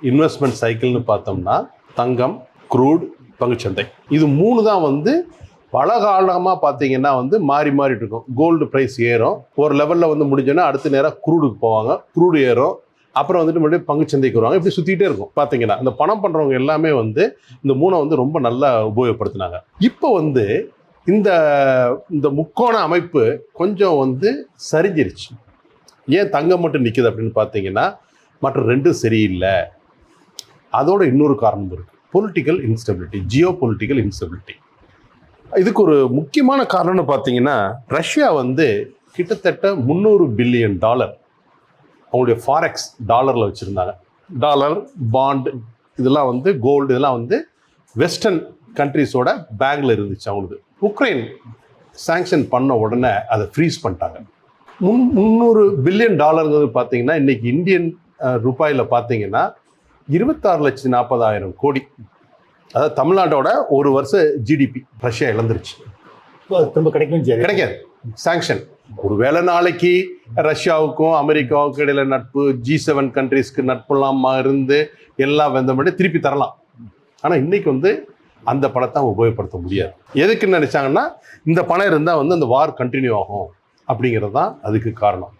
Investment சைக்கிள்னு பார்த்தோம்னா தங்கம், crude, பங்குச்சந்தை, இது 3 தான் வந்து பல காலமாக பார்த்தீங்கன்னா வந்து மாறி மாறிட்டு இருக்கும். கோல்டு ப்ரைஸ் ஏறும், ஒரு லெவலில் வந்து முடிஞ்சோன்னா அடுத்த நேரம் க்ரூடுக்கு போவாங்க, க்ரூடு ஏறும், அப்புறம் வந்துட்டு மறுபடியும் பங்குச்சந்தைக்கு வருவாங்க. இப்படி சுற்றிக்கிட்டே இருக்கும். பார்த்தீங்கன்னா இந்த பணம் பண்ணுறவங்க எல்லாமே வந்து இந்த 3 வந்து ரொம்ப நல்லா உபயோகப்படுத்தினாங்க. இப்போ வந்து இந்த இந்த முக்கோண அமைப்பு கொஞ்சம் வந்து சரிஞ்சிருச்சு. ஏன் தங்கம் மட்டும் நிற்குது அப்படின்னு பார்த்தீங்கன்னா மற்ற 2 சரியில்லை. அதோட இன்னொரு காரணம் இருக்குது, political instability, Jio political instability. இதுக்கு ஒரு முக்கியமான காரணம்னு பார்த்தீங்கன்னா ரஷ்யா வந்து கிட்டத்தட்ட $300 பில்லியன் அவங்களுடைய ஃபாரெக்ஸ் டாலரில் வச்சுருந்தாங்க. டாலர், பாண்ட், இதெல்லாம் வந்து கோல்டு, இதெல்லாம் வந்து வெஸ்டர்ன் கண்ட்ரிஸோட பேங்கில் இருந்துச்சு அவங்களுக்கு. உக்ரைன் சாங்ஷன் பண்ண உடனே அதை ஃப்ரீஸ் பண்ணிட்டாங்க. $300 பில்லியன் பார்த்தீங்கன்னா இன்னைக்கு இந்தியன் ரூபாயில் பார்த்தீங்கன்னா 26,40,000 கோடி. அதாவது தமிழ்நாட்டோட ஒரு வருஷ ஜிடிபி ரஷ்யா இழந்துருச்சு. திரும்ப கிடைக்காது. சாங்ஷன் ஒருவேளை நாளைக்கு ரஷ்யாவுக்கும் அமெரிக்காவுக்கும் இடையில நட்பு, G7 கண்ட்ரீஸ்க்கு நட்புலாமா இருந்து எல்லாம் வந்த மாதிரி திருப்பி தரலாம். ஆனால் இன்னைக்கு வந்து அந்த பணத்தை உபயோகப்படுத்த முடியாது. எதுக்குன்னு நினைச்சாங்கன்னா இந்த பணம் இருந்தால் வந்து அந்த வார் கண்டினியூ ஆகும் அப்படிங்கிறது தான் அதுக்கு காரணம்.